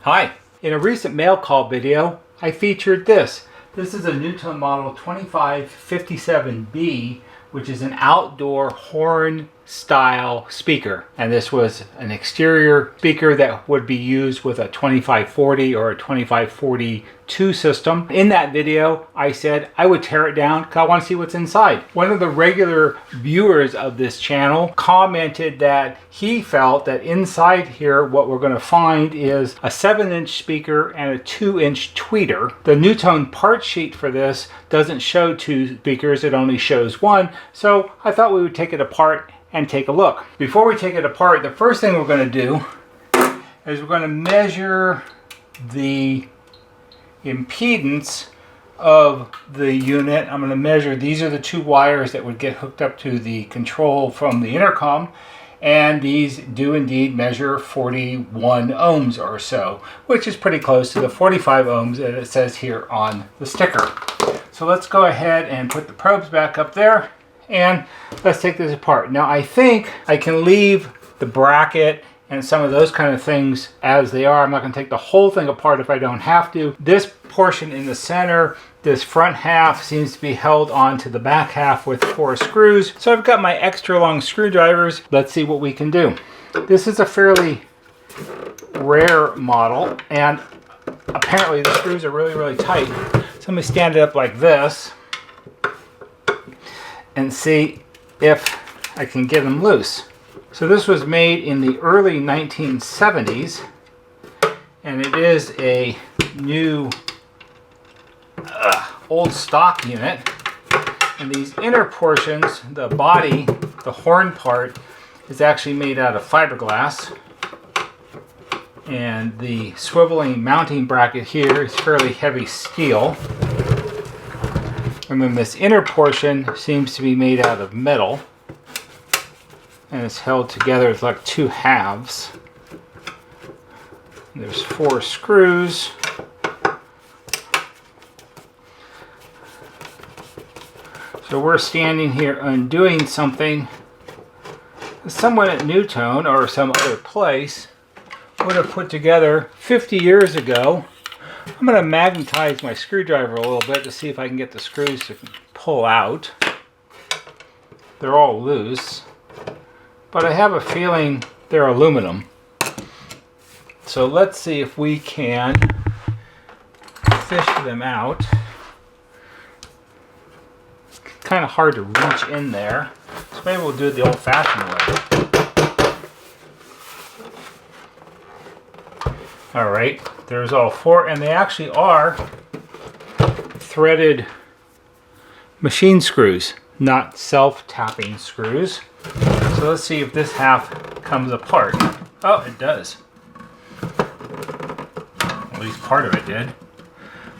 Hi. In a recent mail call video, I featured this. This is a NuTone model 2557B, which is an outdoor horn style speaker. And this was an exterior speaker that would be used with a 2540 or a 2542 system. In that video, I said I would tear it down because I want to see what's inside. One of the regular viewers of this channel commented that he felt that inside here what we're going to find is a 7-inch speaker and a 2-inch tweeter. The NuTone part sheet for this doesn't show 2 speakers, it only shows 1, so I thought we would take it apart and take a look. Before we take it apart, the first thing we're going to do is we're going to measure the impedance of the unit. I'm going to measure, these are the 2 wires that would get hooked up to the control from the intercom, and these do indeed measure 41 ohms or so, which is pretty close to the 45 ohms that it says here on the sticker. So let's go ahead and put the probes back up there and let's take this apart. Now I think I can leave the bracket and some of those kind of things as they are. I'm not going to take the whole thing apart if I don't have to. This portion in the center, this front half, seems to be held onto the back half with 4 screws. So I've got my extra long screwdrivers. Let's see what we can do. This is a fairly rare model, and apparently the screws are really tight. So let me stand it up like this and see if I can get them loose. So this was made in the early 1970s, and it is a new old stock unit. And these inner portions, the body, the horn part, is actually made out of fiberglass. And the swiveling mounting bracket here is fairly heavy steel. And then this inner portion seems to be made out of metal. And it's held together with like 2 halves. There's 4 screws. So we're standing here undoing something someone at NuTone or some other place would have put together 50 years ago. I'm going to magnetize my screwdriver a little bit to see if I can get the screws to pull out. They're all loose, but I have a feeling they're aluminum. So let's see if we can fish them out. Kind of hard to reach in there, so maybe we'll do it the old-fashioned way. All right, there's all 4, and they actually are threaded machine screws, not self-tapping screws. So let's see if this half comes apart. Oh, it does. At least part of it did.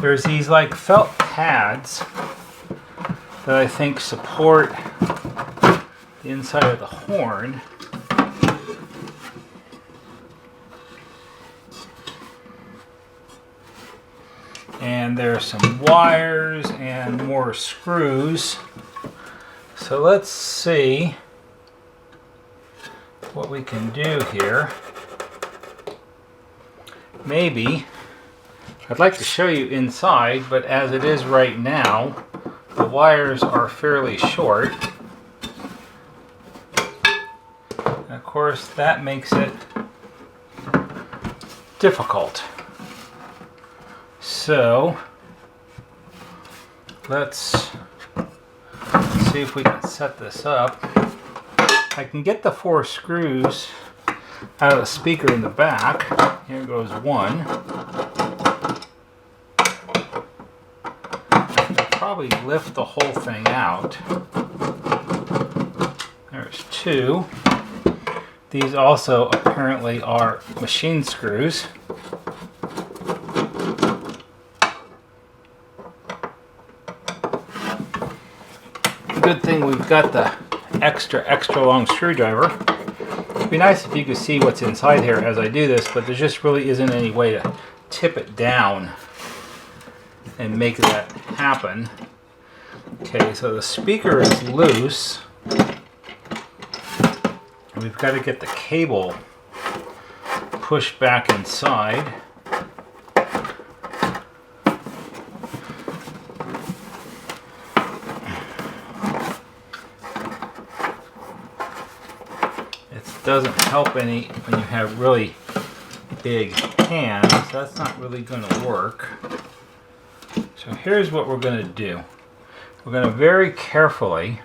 There's these like felt pads that I think support the inside of the horn. And there's some wires and more screws. So let's see what we can do here. Maybe, I'd like to show you inside, but as it is right now, the wires are fairly short. And of course, that makes it difficult. So let's see if we can set this up. I can get the 4 screws out of the speaker in the back. Here goes 1. Probably lift the whole thing out. There's 2. These also apparently are machine screws. Good thing we've got the extra long screwdriver. It'd be nice if you could see what's inside here as I do this, but there just really isn't any way to tip it down and make that happen. Okay, so the speaker is loose. We've got to get the cable pushed back inside. doesn't help any when you have really big hands. That's not really going to work. So here's what we're going to do. We're going to very carefully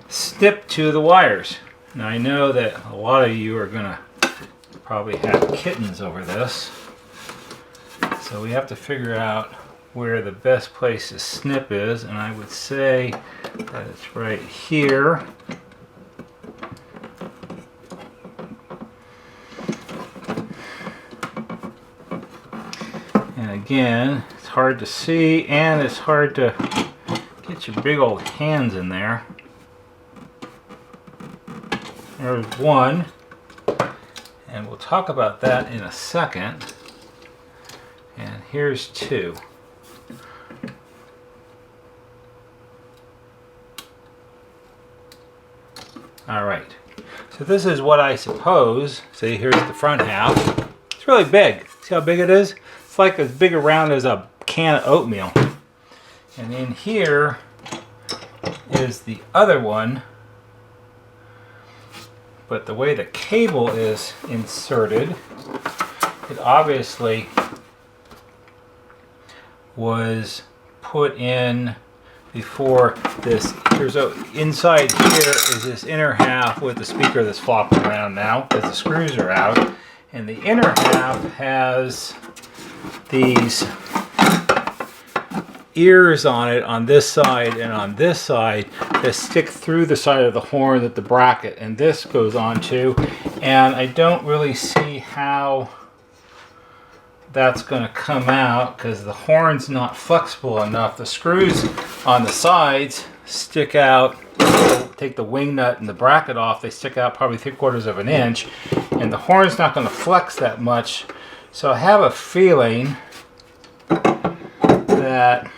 snip to the wires. Now I know that a lot of you are going to probably have kittens over this. So we have to figure out where the best place to snip is, and I would say that it's right here. And again, it's hard to see and it's hard to get your big old hands in there. There's one, and we'll talk about that in a second. And here's two. Alright, so this is what I suppose. See, here's the front half. It's really big. See how big it is? It's like as big around as a can of oatmeal. And in here is the other one. But the way the cable is inserted, it obviously was put in before this. There's a, inside here is this inner half with the speaker that's flopping around now because the screws are out, and the inner half has these ears on it on this side and on this side that stick through the side of the horn that the bracket and this goes onto, and I don't really see how that's going to come out because the horn's not flexible enough. The screws on the sides stick out. Take the wing nut and the bracket off, they stick out probably 3/4 of an inch, and the horn's not going to flex that much. So I have a feeling that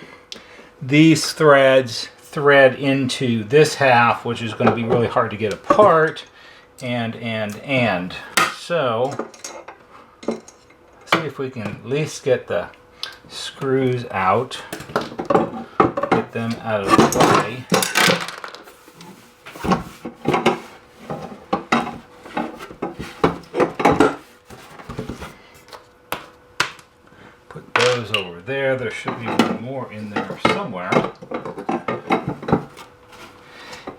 these threads thread into this half, which is going to be really hard to get apart, and. So see if we can at least get the screws out, get them out of the way. Put those over there. There should be one more in there somewhere.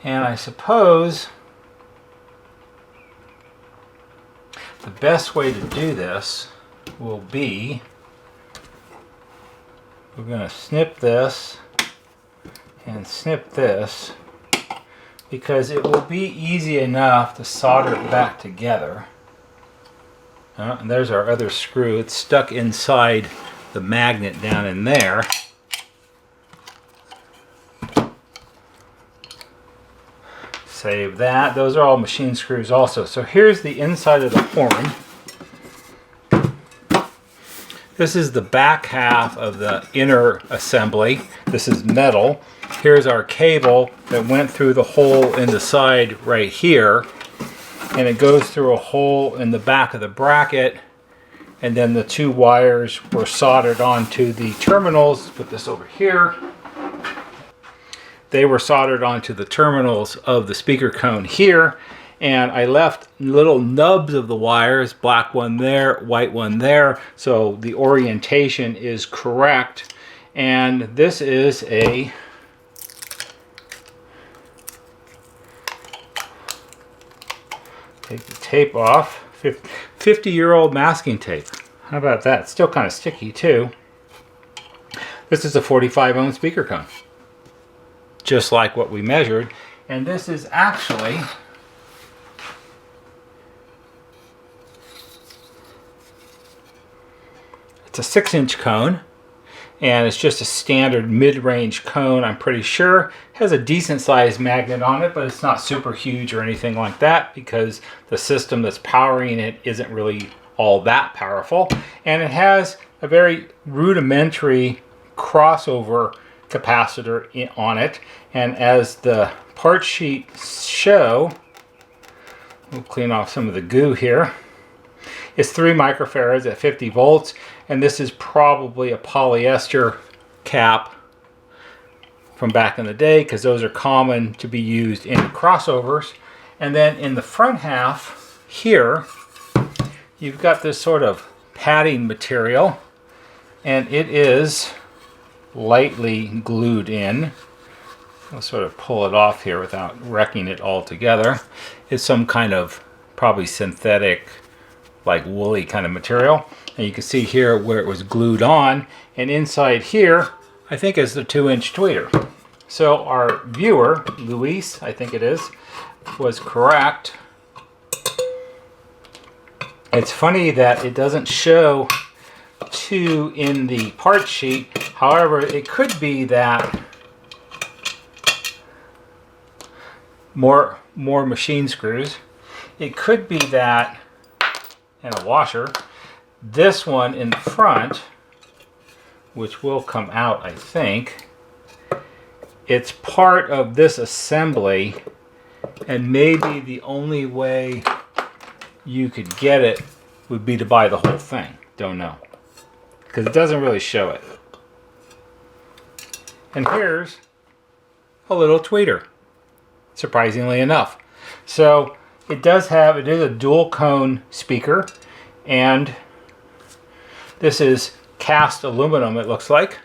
And I suppose the best way to do this will be, we're going to snip this and snip this because it will be easy enough to solder it back together. And there's our other screw. It's stuck inside the magnet down in there. Save that. Those are all machine screws also. So here's the inside of the horn. This is the back half of the inner assembly. This is metal. Here's our cable that went through the hole in the side right here. And it goes through a hole in the back of the bracket. And then the two wires were soldered onto the terminals. Put this over here. They were soldered onto the terminals of the speaker cone here. And I left little nubs of the wires, black one there, white one there, so the orientation is correct. And this is a take the tape off, 50-year-old masking tape. How about that? It's still kind of sticky too. This is a 45 ohm speaker cone, just like what we measured. And this is actually a 6-inch cone, and it's just a standard mid-range cone. I'm pretty sure it has a decent sized magnet on it, but it's not super huge or anything like that because the system that's powering it isn't really all that powerful, and it has a very rudimentary crossover capacitor on it. And as the part sheets show, we'll clean off some of the goo here. It's 3 microfarads at 50 volts, and this is probably a polyester cap from back in the day, because those are common to be used in crossovers. And then in the front half here, you've got this sort of padding material, and it is lightly glued in. I'll sort of pull it off here without wrecking it all together. It's some kind of probably synthetic, like woolly kind of material. And you can see here where it was glued on, and inside here I think is the 2-inch tweeter. So our viewer, Luis, I think it is, was correct. It's funny that it doesn't show 2 in the part sheet. However, it could be that more machine screws. It could be that, and a washer, this one in the front, which will come out, I think, it's part of this assembly, and maybe the only way you could get it would be to buy the whole thing. Don't know, because it doesn't really show it. And here's a little tweeter, surprisingly enough. So it is a dual cone speaker, and this is cast aluminum, it looks like.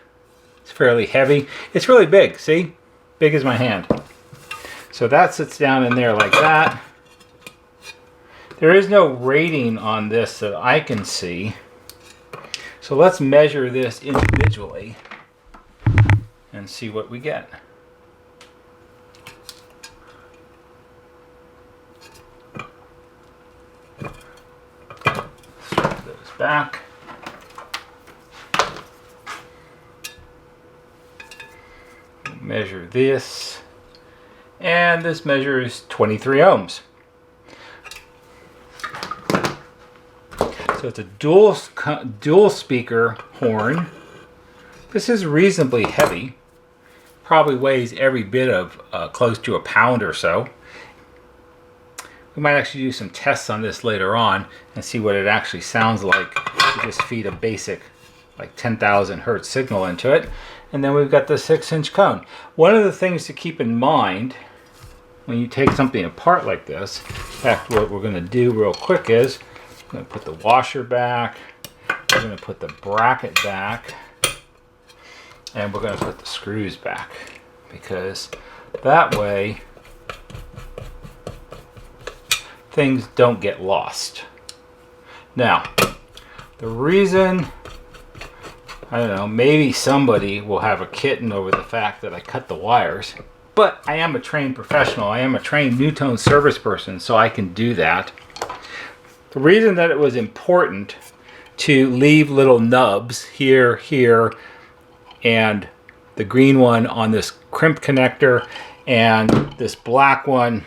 It's fairly heavy. It's really big, see? Big as my hand. So that sits down in there like that. There is no rating on this that I can see. So let's measure this individually and see what we get. Strap those back. Measure this, and this measures 23 ohms. So it's a dual speaker horn. This is reasonably heavy. Probably weighs every bit of close to a pound or so. We might actually do some tests on this later on and see what it actually sounds like. You just feed a basic like 10,000 hertz signal into it. And then we've got the 6-inch cone. One of the things to keep in mind when you take something apart like this, in fact, what we're going to do real quick is I'm going to put the washer back, we're going to put the bracket back, and we're going to put the screws back, because that way things don't get lost. Now, the reason, I don't know, maybe somebody will have a kitten over the fact that I cut the wires, but I am a trained professional. I am a trained NuTone service person, so I can do that. The reason that it was important to leave little nubs here, and the green one on this crimp connector, and this black one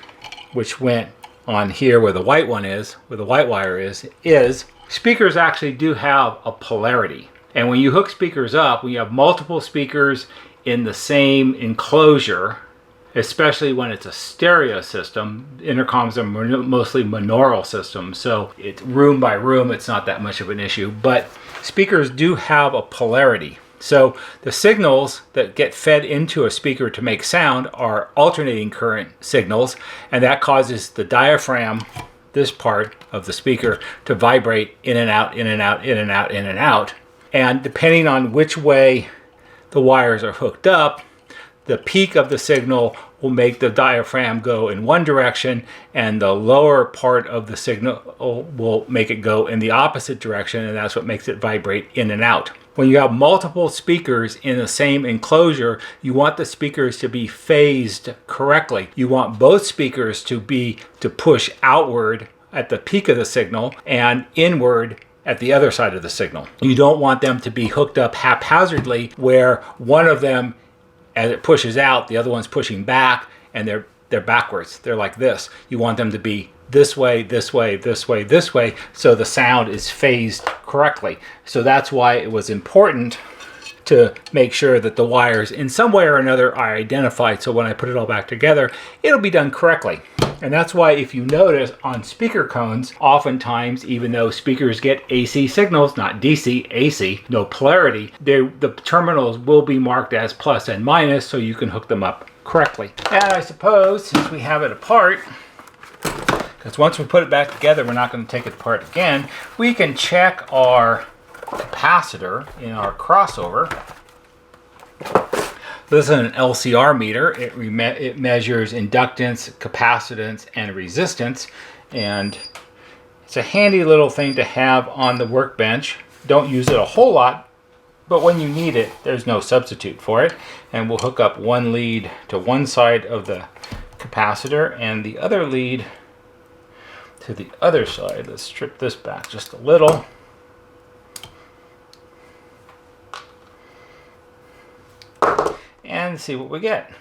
which went on here where the white one is, where the white wire is speakers actually do have a polarity. And when you hook speakers up, when you have multiple speakers in the same enclosure, especially when it's a stereo system, intercoms are mostly monaural systems, so it's room by room, it's not that much of an issue, but speakers do have a polarity. So the signals that get fed into a speaker to make sound are alternating current signals, and that causes the diaphragm, this part of the speaker, to vibrate in and out, in and out, in and out, in and out. And depending on which way the wires are hooked up, the peak of the signal will make the diaphragm go in one direction, and the lower part of the signal will make it go in the opposite direction, and that's what makes it vibrate in and out. When you have multiple speakers in the same enclosure, you want the speakers to be phased correctly. You want both speakers to push outward at the peak of the signal and inward at the other side of the signal. You don't want them to be hooked up haphazardly where one of them, as it pushes out, the other one's pushing back, and they're backwards. They're like this. You want them to be this way, this way, this way, this way, so the sound is phased correctly. So that's why it was important to make sure that the wires in some way or another are identified, so when I put it all back together, it'll be done correctly. And that's why, if you notice on speaker cones, oftentimes, even though speakers get AC signals, not DC, AC, no polarity, the terminals will be marked as plus and minus so you can hook them up correctly. And I suppose, since we have it apart, because once we put it back together, we're not going to take it apart again, we can check our capacitor in our crossover. This is an LCR meter. It measures inductance, capacitance, and resistance, and it's a handy little thing to have on the workbench. Don't use it a whole lot, but when you need it, there's no substitute for it. And we'll hook up one lead to one side of the capacitor and the other lead to the other side. Let's strip this back just a little. And see what we get.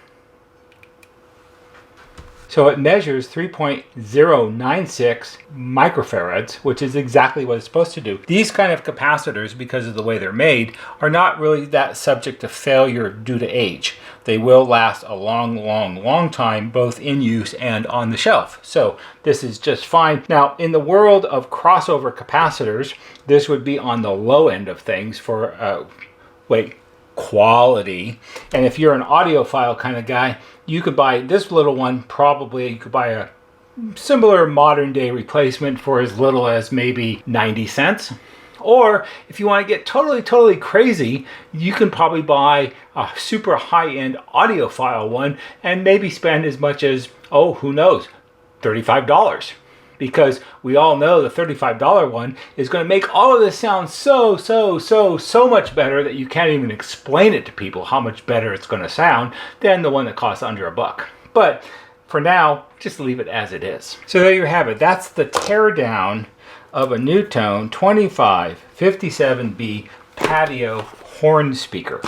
So it measures 3.096 microfarads, which is exactly what it's supposed to do. These kind of capacitors, because of the way they're made, are not really that subject to failure due to age. They will last a long time, both in use and on the shelf. So this is just fine. Now, in the world of crossover capacitors, this would be on the low end of things for quality. And if you're an audiophile kind of guy, you could buy this little one. Probably you could buy a similar modern day replacement for as little as maybe 90 cents. Or if you want to get totally crazy, you can probably buy a super high-end audiophile one and maybe spend as much as, oh, who knows, $35. Because we all know the $35 one is going to make all of this sound so much better that you can't even explain it to people how much better it's going to sound than the one that costs under $1. But for now, just leave it as it is. So there you have it. That's the teardown of a NuTone 2557B Patio horn speaker.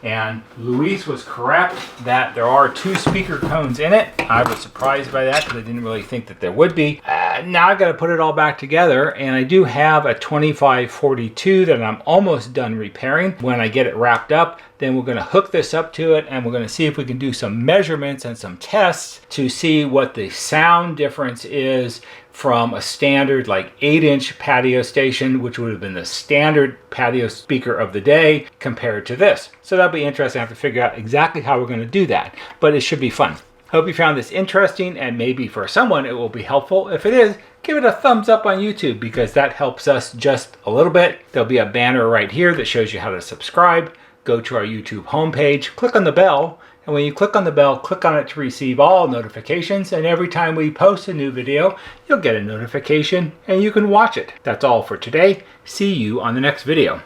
And Luis was correct that there are 2 speaker cones in it. I was surprised by that because I didn't really think that there would be. Now I've got to put it all back together, and I do have a 2542 that I'm almost done repairing. When I get it wrapped up, then we're going to hook this up to it, and we're going to see if we can do some measurements and some tests to see what the sound difference is from a standard like 8-inch patio station, which would have been the standard patio speaker of the day, compared to this. So that'll be interesting. I have to figure out exactly how we're going to do that, but it should be fun. Hope you found this interesting, and maybe for someone it will be helpful. If it is, give it a thumbs up on YouTube, because that helps us just a little bit. There'll be a banner right here that shows you how to subscribe. Go to our YouTube homepage, click on the bell, and when you click on the bell, click on it to receive all notifications, and every time we post a new video, you'll get a notification and you can watch it. That's all for today. See you on the next video.